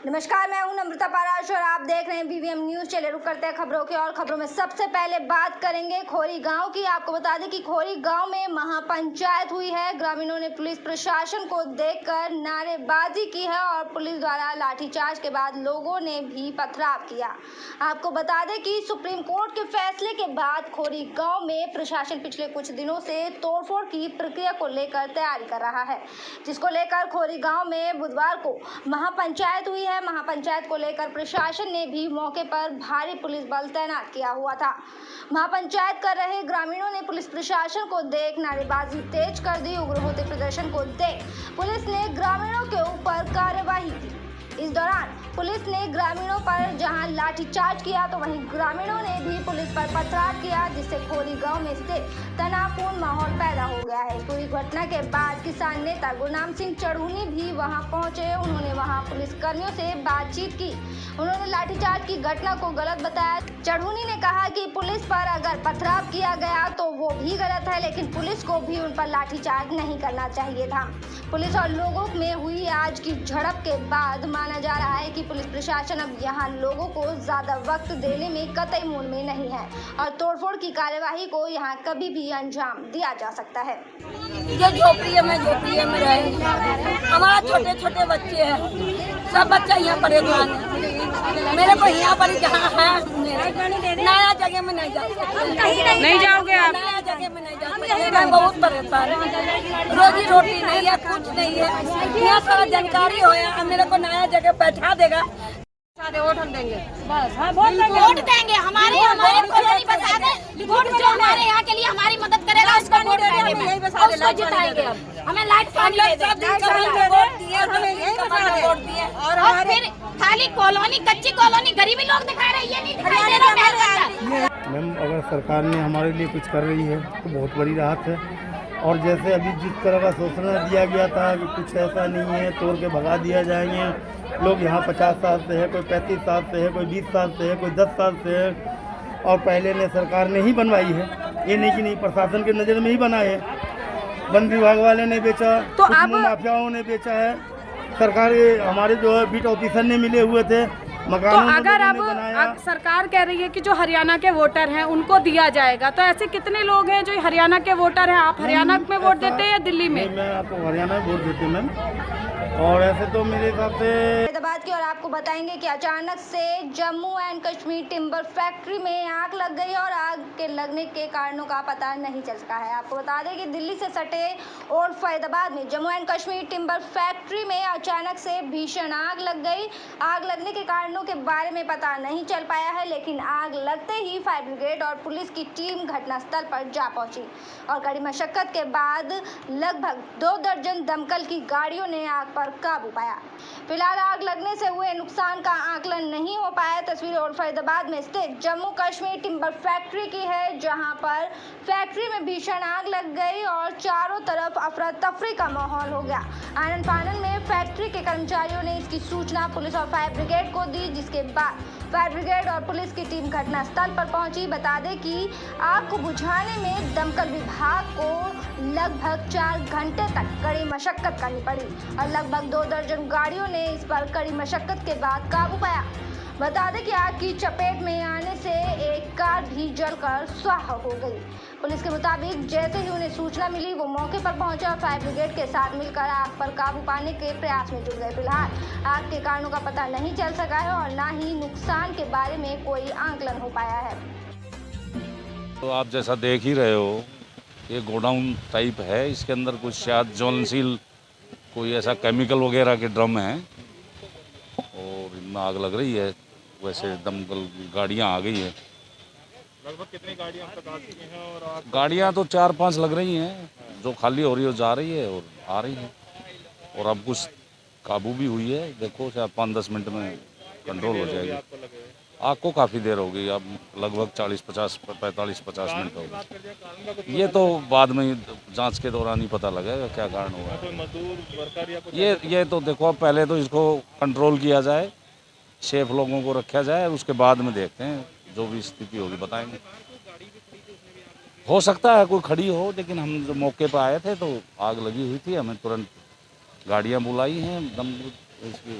नमस्कार, मैं हूं नम्रता पाराश और आप देख रहे हैं बीवीएम न्यूज। चले रुक करते हैं खबरों की और खबरों में सबसे पहले बात करेंगे खोरी गांव की। आपको बता दें कि खोरी गांव में महापंचायत हुई है। ग्रामीणों ने पुलिस प्रशासन को देखकर नारेबाजी की है और पुलिस द्वारा लाठीचार्ज के बाद लोगों ने भी पथराव किया। आपको बता दें कि सुप्रीम कोर्ट के फैसले के बाद खोरी गाँव में प्रशासन पिछले कुछ दिनों से तोड़फोड़ की प्रक्रिया को लेकर तैयारी कर रहा है, जिसको लेकर खोरी गाँव में बुधवार को महापंचायत हुई है। महापंचायत को लेकर प्रशासन ने भी मौके पर भारी पुलिस बल तैनात किया हुआ था। महापंचायत कर रहे ग्रामीणों ने पुलिस प्रशासन को देख नारेबाजी तेज कर दी। उग्र होते प्रदर्शन को देख पुलिस ने ग्रामीणों के ऊपर कार्रवाई की। इस दौरान पुलिस ने ग्रामीणों पर जहां लाठीचार्ज किया तो वहीं ग्रामीणों ने भी पुलिस पर पथराव किया, जिससे खोरी गांव में स्थित तनावपूर्ण माहौल पैदा हो गया है। पूरी घटना के बाद किसान नेता गुरनाम सिंह चढ़ूनी भी वहां पहुंचे। उन्होंने वहां पुलिस कर्मियों से बातचीत की। उन्होंने लाठीचार्ज की घटना को गलत बताया। चढ़ूनी ने कहा कि पुलिस पर अगर पथराव किया गया तो वो भी गलत है, लेकिन पुलिस को भी उन पर लाठीचार्ज नहीं करना चाहिए था। पुलिस और लोगों में हुई आज की झड़प के बाद माना जा रहा है कि पुलिस प्रशासन अब यहाँ लोगों को ज्यादा वक्त देने में कतई मूड में नहीं है और तोड़फोड़ की कार्यवाही को यहाँ कभी भी अंजाम दिया जा सकता है। ये झोपड़ी में रहेंगे। हमारा छोटे छोटे बच्चे हैं, सब बच्चे यहाँ परेशान है। मेरे को यहाँ पर जहाँ है नया जगह में नहीं जा सकते। नहीं जाओगे आप? नया जगह में नहीं जा सकते। मैं बहुत परेशान हूँ, रोजी रोटी नहीं है, कुछ नहीं है। यहाँ सारा जानकारी हो या मेरे को नया जगह बैठा देगा, वोट हम देंगे। बस हाँ, वोट देंगे। हमारी कॉलोनी बता दे, वोट जो हमारे यहाँ के लिए हमारी मदद करेगा उसको वोट देंगे, उसको जिताएंगे। हमें लाइट पानी दे और फिर खाली कॉलोनी, कच्ची कॉलोनी, गरीबी लोग दिखा रहे हैं, ये नहीं दिखाई दे रहा। मैम, अगर सरकार ने हमारे लिए कुछ कर रही है तो बहुत बड़ी राहत है। और जैसे अभी जिस तरह का सूचना दिया गया था कि कुछ ऐसा नहीं है, तोड़ के भगा दिया जाएंगे, लोग यहाँ 50 साल से है, कोई 35 साल से है, कोई 20 साल से है, कोई 10 साल से है, और पहले ने सरकार ने ही बनवाई है। ये नहीं कि नहीं, प्रशासन की नज़र में ही बना है। वन विभाग वाले ने बेचा, तो आप माफियाओं ने बेचा है। सरकार हमारे जो है बीट ऑफिसर ने मिले हुए थे, तो अगर अब सरकार कह रही है कि जो हरियाणा के वोटर हैं उनको दिया जाएगा, तो ऐसे कितने लोग हैं जो हरियाणा के वोटर हैं? आप हरियाणा में वोट देते हैं या दिल्ली में? मैं आपको हरियाणा में वोट देती हूँ मैम। और ऐसे तो मेरे हिसाब से फैजाबाद की और आपको बताएंगे कि अचानक से Jammu and Kashmir timber factory में आग लग गई और आग के लगने के कारणों का पता नहीं चल सका है। आपको बता दें कि दिल्ली से सटे और फैजाबाद में Jammu and Kashmir timber factory में अचानक से भीषण आग लग गई। आग लगने के कारणों के बारे में पता नहीं चल पाया है, लेकिन आग लगते ही फायर ब्रिगेड और पुलिस की टीम घटनास्थल पर जा पहुंची और कड़ी मशक्कत के बाद लगभग 2 दर्जन दमकल की गाड़ियों ने आग पर काबू पाया। फिलहाल आग लगने से हुए नुकसान का आकलन नहीं हो पाया। तस्वीर और फैजाबाद में स्थित जम्मू कश्मीर टिम्बर फैक्ट्री की है, जहां पर फैक्ट्री में भीषण आग लग गई और चारों तरफ अफरा तफरी का माहौल हो गया। आनन फानन में फैक्ट्री के कर्मचारियों ने इसकी सूचना पुलिस और फायर ब्रिगेड को दी, जिसके बाद फायर ब्रिगेड और पुलिस की टीम घटनास्थल पर पहुंची। बता दें कि आग को बुझाने में दमकल विभाग को लगभग 4 घंटे तक कड़ी मशक्कत करनी पड़ी और लगभग 2 दर्जन गाड़ियों ने इस पर कड़ी मशक्कत के बाद काबू पाया। बता दें कि आग की चपेट में आने से एक कार भी जलकर स्वाहा हो गई। पुलिस के मुताबिक जैसे ही उन्हें सूचना मिली वो मौके पर पहुंचे और फायर ब्रिगेड के साथ मिलकर आग पर काबू पाने के प्रयास में जुट गए। फिलहाल आग के कारणों का पता नहीं चल सका है और न ही नुकसान के बारे में कोई आंकलन हो पाया है। तो आप जैसा देख ही रहे हो, ये गोडाउन टाइप है, इसके अंदर कुछ शायद ज्वलनशील कोई ऐसा केमिकल वगैरह के ड्रम हैं और इनमें आग लग रही है। वैसे दमकल गाड़ियाँ आ गई है। लगभग कितनी गाड़ियाँ अब तक आ चुकी हैं? और गाड़ियाँ तो 4-5 लग रही हैं, जो खाली हो रही है जा रही है और आ रही है, और अब कुछ काबू भी हुई है। देखो शायद 5-10 मिनट में कंट्रोल हो जाएगी। आग को काफ़ी देर हो गई, अब लगभग 45-50 मिनट हो गए। ये तो बाद में जांच के दौरान ही पता लगेगा क्या कारण हुआ है। मजदूर वर्कर या कुछ ये तो देखो, अब पहले तो इसको कंट्रोल किया जाए, सेफ लोगों को रखा जाए, उसके बाद में देखते हैं, जो भी स्थिति होगी बताएंगे। हो सकता है कोई खड़ी हो, लेकिन हम जो मौके पर आए थे तो आग लगी हुई थी, हमें तुरंत गाड़ियाँ बुलाई हैं, दम इसकी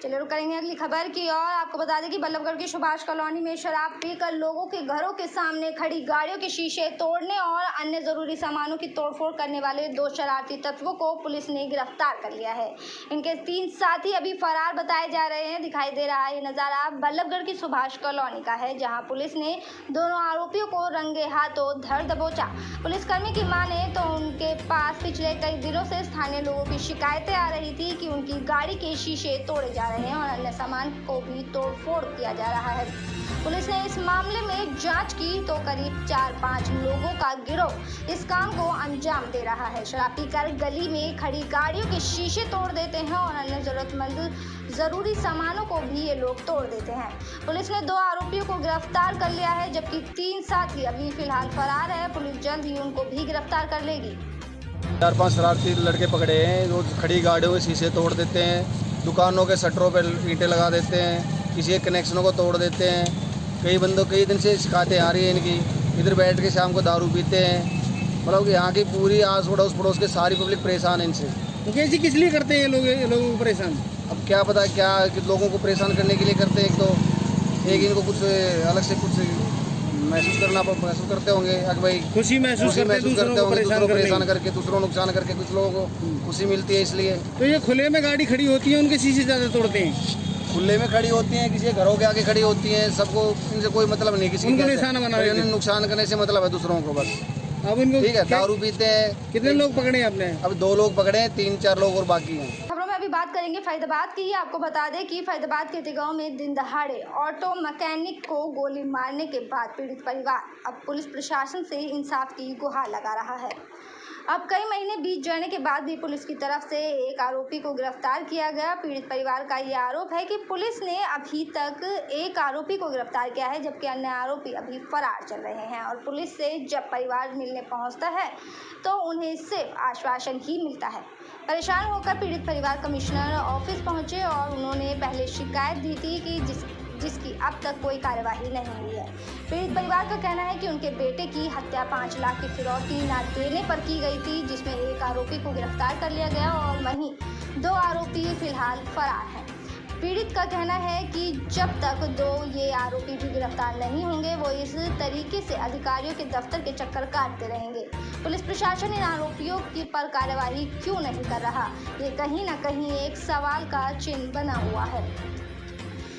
चलिए रुक करेंगे अगली खबर की और आपको बता दें कि बल्लभगढ़ की सुभाष कॉलोनी में शराब पीकर लोगों के घरों के सामने खड़ी गाड़ियों के शीशे तोड़ने और अन्य जरूरी सामानों की तोड़फोड़ करने वाले 2 शरारती तत्वों को पुलिस ने गिरफ्तार कर लिया है। इनके 3 साथी अभी फरार बताए जा रहे हैं। दिखाई दे रहा है ये नज़ारा बल्लभगढ़ की सुभाष कॉलोनी का है, जहाँ पुलिस ने दोनों आरोपियों को रंगे हाथों धर दबोचा। पुलिसकर्मी की माने तो उनके पास पिछले कई दिनों से स्थानीय लोगों की शिकायतें आ रही थी कि उनकी गाड़ी के शीशे तोड़े जा रहे हैं और अन्य सामान को भी तोड़फोड़ किया जा रहा है। पुलिस ने इस मामले में जांच की तो करीब 4-5 लोगों का गिरोह इस काम को अंजाम दे रहा है। शराब पीकर गली में खड़ी गाड़ियों के शीशे तोड़ देते हैं और अन्य जरूरतमंद जरूरी सामानों को भी ये लोग तोड़ देते हैं। पुलिस ने 2 आरोपियों को गिरफ्तार कर लिया है, जबकि 3 साथी अभी फिलहाल फरार है। पुलिस जल्द ही उनको भी गिरफ्तार कर लेगी। 4-5 शरारती लड़के पकड़े हैं, रोज खड़ी गाड़ियों के शीशे तोड़ देते हैं, दुकानों के शटरों पर ईंटें लगा देते हैं, किसी के कनेक्शनों को तोड़ देते हैं। कई दिन से शिकायतें आ रही हैं इनकी। इधर बैठ के शाम को दारू पीते हैं। मतलब कि यहाँ की पूरी आस पड़ोस के सारी पब्लिक परेशान है इनसे। तो कैसे किस लिए करते हैं ये लोगों को परेशान? अब क्या पता क्या कि लोगों को परेशान करने के लिए करते हैं। एक इनको कुछ अलग से कुछ महसूस करते होंगे कि भाई खुशी महसूस करते होंगे, दूसरों को परेशान करके, दूसरों को नुकसान करके कुछ लोगों को खुशी मिलती है इसलिए। तो ये खुले में गाड़ी खड़ी होती है, उनके शीशे ज़्यादा तोड़ते हैं। खुले में खड़ी होती हैं, किसी के घरों के आगे खड़ी होती हैं, सबको इनसे कोई मतलब नहीं, किसी को निशाना बना रहे हैं। नुकसान करने से मतलब है दूसरों को बस। अब इनको ठीक है, दारू पीते हैं। कितने लोग पकड़े हैं आपने? अब 2 लोग पकड़े हैं, 3-4 लोग और बाकी हैं। खबरों में अभी बात करेंगे फरीदाबाद की। आपको बता दें कि फरीदाबाद के गांव में दिन दहाड़े ऑटो मैकेनिक को गोली मारने के बाद पीड़ित परिवार अब पुलिस प्रशासन से इंसाफ की गुहार लगा रहा है। अब कई महीने बीत जाने के बाद भी पुलिस की तरफ से एक आरोपी को गिरफ्तार किया गया। पीड़ित परिवार का ये आरोप है कि पुलिस ने अभी तक एक आरोपी को गिरफ्तार किया है, जबकि अन्य आरोपी अभी फरार चल रहे हैं और पुलिस से जब परिवार मिलने पहुंचता है तो उन्हें सिर्फ आश्वासन ही मिलता है। परेशान होकर पीड़ित परिवार कमिश्नर ऑफिस पहुंचे और उन्होंने पहले शिकायत दी थी कि जिसकी अब तक कोई कार्यवाही नहीं हुई है। पीड़ित परिवार का कहना है कि उनके बेटे की हत्या 5 लाख की फिरौती न देने पर की गई थी, जिसमें एक आरोपी को गिरफ्तार कर लिया गया और वहीं 2 आरोपी फिलहाल फरार हैं। पीड़ित का कहना है कि जब तक 2 ये आरोपी भी गिरफ्तार नहीं होंगे वो इस तरीके से अधिकारियों के दफ्तर के चक्कर काटते रहेंगे। पुलिस प्रशासन इन आरोपियों की पर कार्यवाही क्यों नहीं कर रहा, ये कहीं न कहीं एक सवाल का चिन्ह बना हुआ है।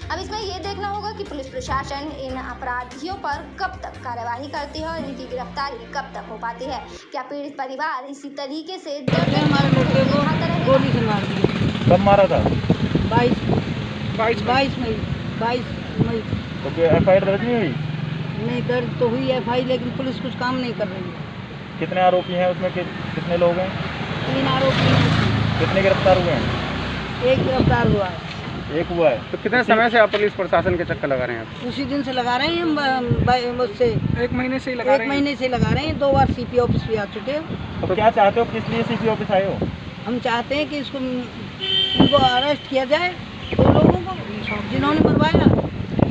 अब इसमें ये देखना होगा कि पुलिस प्रशासन इन अपराधियों पर कब तक कार्यवाही करती है और इनकी गिरफ्तारी कब तक हो पाती है। क्या पीड़ित परिवार इसी तरीके से हमारे बेटे को गोली से मार दिया। कब मारा था? 22 मई। तो FIR दर्ज नहीं हुई? नहीं दर्ज तो हुई FIR, लेकिन पुलिस कुछ काम नहीं कर रही है। कितने आरोपी हैं उसमें? कितने लोग हैं? 3 आरोपी हैं। कितने गिरफ्तार हुए हैं? एक गिरफ्तार हुआ है। एक हुआ है। तो कितने समय से आप पुलिस प्रशासन के चक्कर लगा रहे हैं? उसी दिन से लगा रहे हैं हम, मुझसे 1 महीने से ही लगा रहे हैं। 1 महीने से लगा रहे हैं। 2 बार CP ऑफिस भी आ चुके हैं। तो क्या चाहते हो, किस लिए CP ऑफिस आए हो? हम चाहते हैं कि इनको अरेस्ट किया जाए, 2 लोगों को जिन्होंने मरवाया।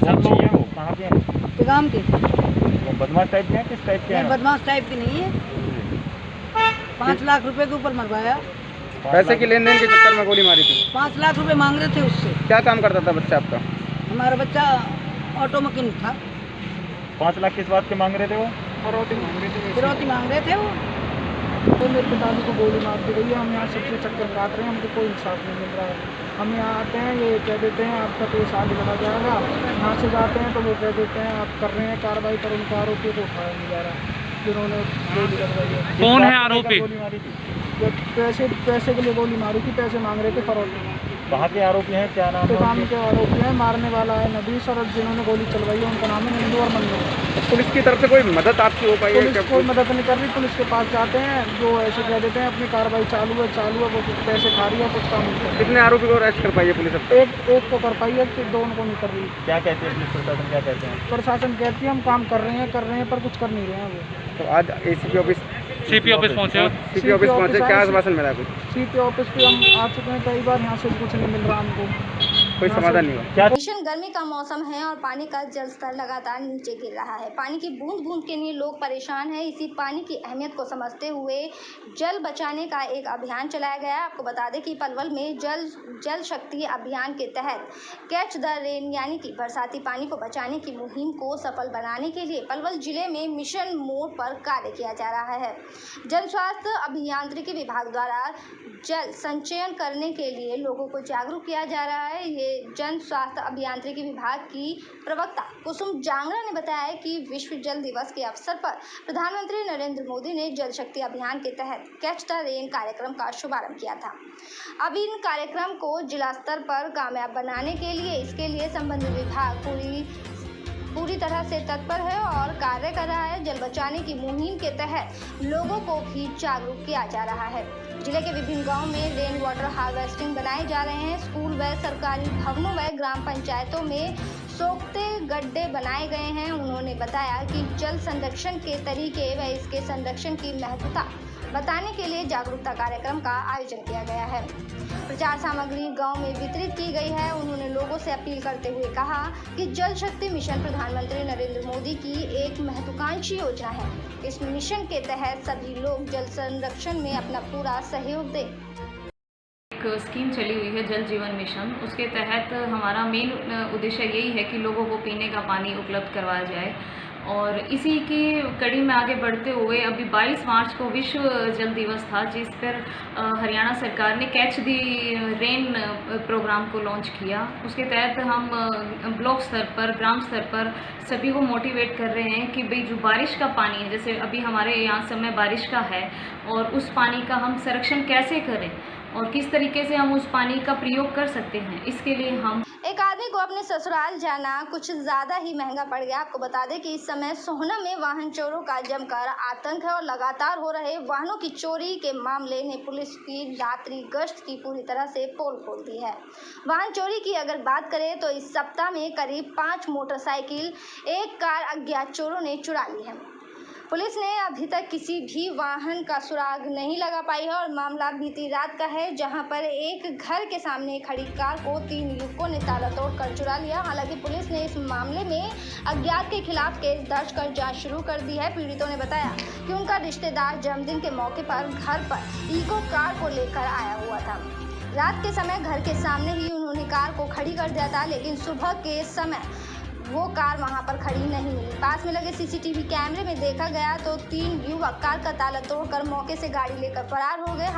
सब लोग हैं वो? कहाँ के हैं? पैगाम के। वो बदमाश टाइप के हैं? किस टाइप के हैं? बदमाश टाइप के नहीं है। 5 लाख रुपए के ऊपर मरवाया। पैसे की लेन देन के चक्कर में गोली मारी थी? 5 लाख रुपए मांग रहे थे उससे। क्या काम करता था बच्चा आपका? हमारा बच्चा ऑटो मैकेनिक था। 5 लाख किस बात के मांग रहे थे वो? फिरौती मांग रहे थे वो। तो मेरे पिताजी को गोली मार दी गई है। हम यहाँ सबसे चक्कर काट रहे हैं, हमको कोई इंसाफ नहीं मिल रहा है। हम यहाँ आते हैं, ये कह देते हैं आपका केस आगे बढ़ा जाएगा। यहाँ से जाते हैं तो वो कह देते हैं आप कर रहे हैं कार्रवाई, पर उनका आरोपी को उठाया नहीं जा रहा जिन्होंने गोली करवाई है। कौन है आरोपी? पैसे के लिए गोली मारी थी, पैसे मांग रहे थे फरौती में। कहाँ के आरोपी हैं? क्या नाम है? काम के आरोपी हैं। मारने वाला है नबीस और जिन्होंने गोली चलवाई है उनका नाम है नंदू और मन्नू। पुलिस की तरफ से कोई मदद आपकी हो पाई है? पुलिस कोई मदद नहीं कर रही। पुलिस के पास जाते हैं, जो ऐसे कह देते हैं अपनी कार्रवाई चालू है, वो कुछ पैसे खा रही है, कुछ काम नहीं कर रही। कितने आरोपी को अरेस्ट कर पाई है पुलिस? एक को कर पाई है, 2 को नहीं कर रही। क्या कहते हैं पुलिस प्रशासन? क्या कहते हैं? प्रशासन कहती है हम काम कर रहे हैं पर कुछ कर नहीं रहे हैं वो। तो आज CP ऑफिस पहुँचे? क्या आश्वासन मिला? कुछ CP ऑफिस पे हम आ चुके हैं कई बार, यहाँ से कुछ नहीं मिल रहा हमको। कोई समाधान नहीं हुआ। क्या भीषण गर्मी का मौसम है और पानी का जल स्तर लगातार नीचे गिर रहा है। पानी की बूंद बूंद के लिए लोग परेशान हैं। इसी पानी की अहमियत को समझते हुए जल बचाने का एक अभियान चलाया गया। आपको बता दें कि पलवल में जल शक्ति अभियान के तहत कैच द रेन यानी कि बरसाती पानी को बचाने की मुहिम को सफल बनाने के लिए पलवल जिले में मिशन मोड पर कार्य किया जा रहा है। जन स्वास्थ्य अभियांत्रिकी विभाग द्वारा जल संचयन करने के लिए लोगों को जागरूक किया जा रहा है। ये जन स्वास्थ्य अभियांत्रिकी विभाग की प्रवक्ता कुसुम जांगड़ा ने बताया कि विश्व जल दिवस के अवसर पर प्रधानमंत्री नरेंद्र मोदी ने जल शक्ति अभियान के तहत कैच द रेन कार्यक्रम का शुभारंभ किया था। अब इन कार्यक्रम को जिला स्तर पर कामयाब बनाने के लिए इसके लिए संबंधित विभाग पूरी तरह से तत्पर है और कार्य कर रहा है। जल बचाने की मुहिम के तहत लोगों को भी जागरूक किया जा रहा है। जिले के विभिन्न गांवों में रेन वाटर हार्वेस्टिंग बनाए जा रहे हैं। स्कूल व सरकारी भवनों व ग्राम पंचायतों में सोखते गड्ढे बनाए गए हैं। उन्होंने बताया कि जल संरक्षण के तरीके व इसके संरक्षण की महत्वता बताने के लिए जागरूकता कार्यक्रम का आयोजन किया गया है। प्रचार सामग्री गांव में वितरित की गई है। उन्होंने लोगों से अपील करते हुए कहा कि जल शक्ति मिशन प्रधानमंत्री नरेंद्र मोदी की एक महत्वाकांक्षी योजना है। इस मिशन के तहत सभी लोग जल संरक्षण में अपना पूरा सहयोग दें। एक स्कीम चली हुई है जल जीवन मिशन, उसके तहत हमारा मेन उद्देश्य यही है कि लोगों को पीने का पानी उपलब्ध करवाया जाए। और इसी की कड़ी में आगे बढ़ते हुए अभी 22 मार्च को विश्व जल दिवस था, जिस पर हरियाणा सरकार ने कैच दी रेन प्रोग्राम को लॉन्च किया। उसके तहत हम ब्लॉक स्तर पर, ग्राम स्तर पर सभी को मोटिवेट कर रहे हैं कि भाई जो बारिश का पानी है, जैसे अभी हमारे यहाँ समय बारिश का है, और उस पानी का हम संरक्षण कैसे करें और किस तरीके से हम उस पानी का प्रयोग कर सकते हैं। इसके लिए हम एक आदमी को अपने ससुराल जाना कुछ ज़्यादा ही महंगा पड़ गया। आपको बता दें कि इस समय सोहना में वाहन चोरों का जमकर आतंक है और लगातार हो रहे वाहनों की चोरी के मामले ने पुलिस की रात्रि गश्त की पूरी तरह से पोल खोल दी है। वाहन चोरी की अगर बात करें तो इस सप्ताह में करीब 5 मोटरसाइकिल, 1 कार अज्ञात चोरों ने चुरा ली है। पुलिस ने अभी तक किसी भी वाहन का सुराग नहीं लगा पाई है और मामला बीती रात का है, जहां पर एक घर के सामने खड़ी कार को 3 युवकों ने ताला तोड़कर चुरा लिया। हालांकि पुलिस ने इस मामले में अज्ञात के खिलाफ केस दर्ज कर जांच शुरू कर दी है। पीड़ितों ने बताया कि उनका रिश्तेदार जन्मदिन के मौके पर घर पर इको कार को लेकर आया हुआ था। रात के समय घर के सामने ही उन्होंने कार को खड़ी कर दिया था, लेकिन सुबह के समय वो कार वहां पर खड़ी नहीं मिली। पास में लगे सीसीटीवी कैमरे में देखा गया तो 3 युवक कार का ताला तोड़कर मौके से गाड़ी लेकर फरार हो गए।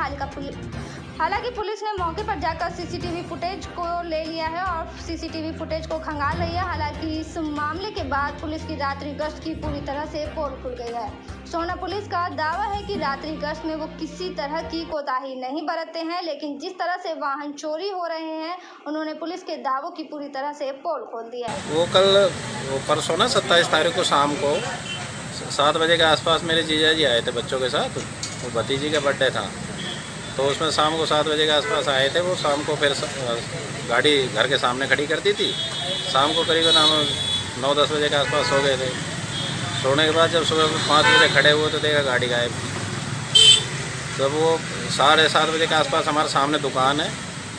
हालांकि पुलिस ने मौके पर जाकर सीसीटीवी फुटेज को ले लिया है और सीसीटीवी फुटेज को खंगाल रही है। हालांकि इस मामले के बाद पुलिस की रात्रि गश्त की पूरी तरह से पोल खुल गई है। सोहना पुलिस का दावा है कि रात्रि गश्त में वो किसी तरह की कोताही नहीं बरतते हैं, लेकिन जिस तरह से वाहन चोरी हो रहे हैं उन्होंने पुलिस के दावों की पूरी तरह से पोल खोल दी है। वो परसों ना 27 तारीख को शाम को 7 बजे के आसपास मेरे जीजा जी आए थे बच्चों के साथ। वो भतीजी का बर्थडे था, तो उसमें शाम को 7 बजे के आसपास आए थे। वो शाम को फिर गाड़ी घर के सामने खड़ी कर दी थी। शाम को करीबन हम 9-10 बजे के आसपास सो गए थे। सोने के बाद जब सुबह 5 बजे खड़े हुए तो देखा गाड़ी गायब। जब वो 7:30 बजे के आसपास हमारे सामने दुकान है,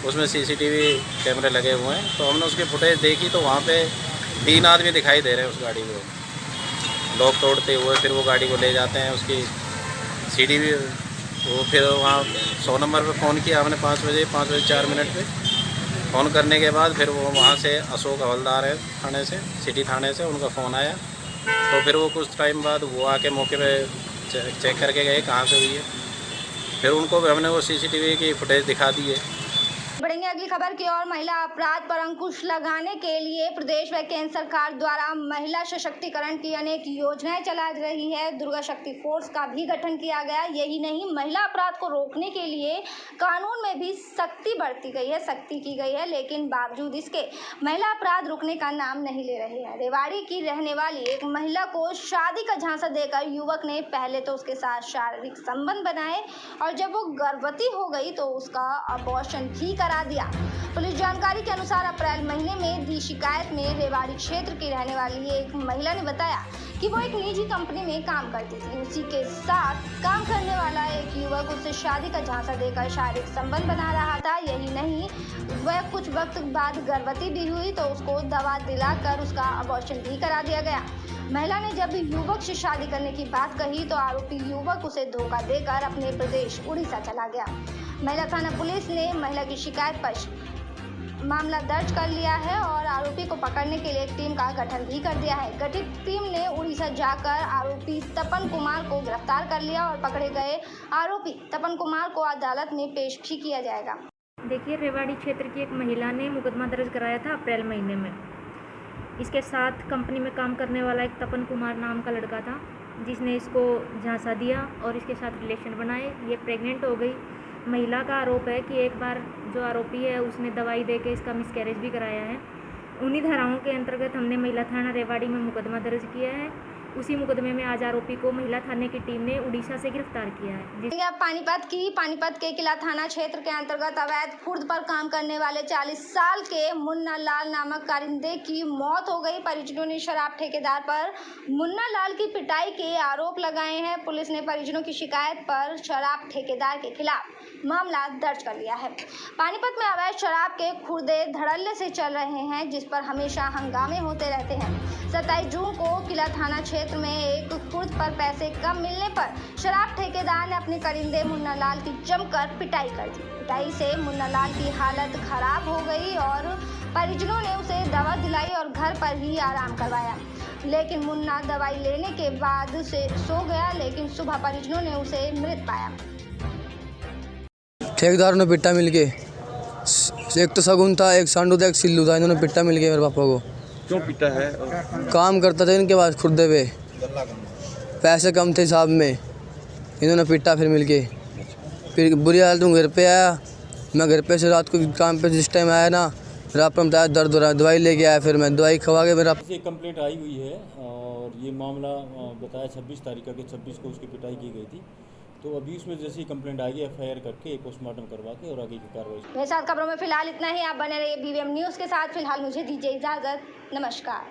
उसमें सीसीटीवी कैमरे लगे हुए हैं, तो हमने उसकी फुटेज देखी तो वहाँ पे 3 आदमी दिखाई दे रहे हैं उस गाड़ी को लॉक तोड़ते हुए। फिर वो गाड़ी को ले जाते हैं, उसकी सीडी भी वो फिर वहाँ 100 नंबर पे फ़ोन किया हमने 5 बजे 4 मिनट पे फ़ोन करने के बाद फिर वो वहाँ से अशोक हवलदार है थाने से, सिटी थाने से, उनका फ़ोन आया। तो फिर वो कुछ टाइम बाद वो आके मौके पे चेक करके गए कहाँ से हुई है। फिर उनको भी हमने वो सीसीटीवी की फुटेज दिखा दी है। बढ़ेंगे अगली खबर की ओर। महिला अपराध पर अंकुश लगाने के लिए प्रदेश व केंद्र सरकार द्वारा महिला सशक्तिकरण की अनेक योजनाएं चला रही है। दुर्गा शक्ति फोर्स का भी गठन किया गया। यही नहीं, महिला अपराध को रोकने के लिए कानून में भी सख्ती बरती गई है, सख्ती की गई है, लेकिन बावजूद इसके महिला अपराध रुकने का नाम नहीं ले रहे हैं। रेवाड़ी की रहने वाली एक महिला को शादी का झांसा देकर युवक ने पहले तो उसके साथ शारीरिक संबंध बनाए और जब वो गर्भवती हो गई तो उसका अबॉर्शन भी करा दिया। पुलिस जानकारी के अनुसार अप्रैल महीने में दी शिकायत में रेवाड़ी क्षेत्र की रहने वाली एक महिला ने बताया कि वो एक निजी कंपनी में काम करती थी। उसी के साथ काम करने वाला एक युवक उससे शादी का झांसा देकर शारीरिक संबंध बना रहा था। यही नहीं, वह कुछ वक्त बाद गर्भवती भी हुई तो उसको दवा दिलाकर उसका अबॉर्शन भी करा दिया गया। महिला ने जब युवक से शादी करने की बात कही तो आरोपी युवक उसे धोखा देकर अपने प्रदेश उड़ीसा चला गया। महिला थाना पुलिस ने महिला की शिकायत पर मामला दर्ज कर लिया है और आरोपी को पकड़ने के लिए एक टीम का गठन भी कर दिया है। गठित टीम ने उड़ीसा जाकर आरोपी तपन कुमार को गिरफ्तार कर लिया और पकड़े गए आरोपी तपन कुमार को अदालत में पेश भी किया जाएगा। देखिए, रेवाड़ी क्षेत्र की एक महिला ने मुकदमा दर्ज कराया था अप्रैल महीने में। इसके साथ कंपनी में काम करने वाला एक तपन कुमार नाम का लड़का था, जिसने इसको झांसा दिया और इसके साथ रिलेशन बनाए। ये प्रेग्नेंट हो गई। महिला का आरोप है कि एक बार जो आरोपी है उसने दवाई देके इसका मिसकैरेज भी कराया है। उन्हीं धाराओं के अंतर्गत हमने महिला थाना रेवाड़ी में मुकदमा दर्ज किया है। उसी मुकदमे में आज आरोपी को महिला थाने की टीम ने उड़ीसा से गिरफ्तार किया है। पानीपत के किला थाना क्षेत्र के अंतर्गत अवैध खुर्द पर काम करने वाले 40 साल के मुन्ना लाल नामक कारिंदे की मौत हो गई। परिजनों ने शराब ठेकेदार पर मुन्ना लाल की पिटाई के आरोप लगाए हैं। पुलिस ने परिजनों की शिकायत पर शराब ठेकेदार के खिलाफ मामला दर्ज कर लिया है। पानीपत में अवैध शराब के खुर्दे धड़ल्ले से चल रहे हैं, जिस पर हमेशा हंगामे होते रहते हैं। 27 जून को किला थाना क्षेत्र में एक खुर्द पर पैसे कम मिलने पर शराब ठेकेदार ने अपने करिंदे मुन्ना लाल की जमकर पिटाई कर दी। पिटाई से मुन्ना लाल की हालत खराब हो गई और परिजनों ने उसे दवा दिलाई और घर पर ही आराम करवाया, लेकिन मुन्ना दवाई लेने के बाद उसे सो गया, लेकिन सुबह परिजनों ने उसे मृत पाया। ठेकेदार ने पिट्टा मिलके, एक तो सगुन था, एक सांडू था, एक सिल्लू था, इन्होंने पिट्टा मिलके मेरे पापा को। क्यों पिटा है? काम करता था इनके पास खुर्दे पे, पैसे कम थे साहब में, इन्होंने पिट्टा फिर मिलके। फिर बुरी हालत में घर पे आया। मैं घर पे से रात को काम पे जिस टाइम आया ना, रात पर बताया दर्द हो रहा है, दवाई लेके आया। फिर मैं दवाई खवा के मेरा एक कंप्लेंट आई हुई है और ये मामला बताया 26 तारीख के 26 को उसकी पिटाई की गई थी। तो अभी उसमें जैसे ही कंप्लेंट आएगी एफआईआर करके पोस्टमार्टम करवा के और आगे की कार्रवाई। मेरे साथ खबरों में फिलहाल इतना ही। आप बने रहिए BVM न्यूज़ के साथ। फिलहाल मुझे दीजिए इजाज़त। नमस्कार।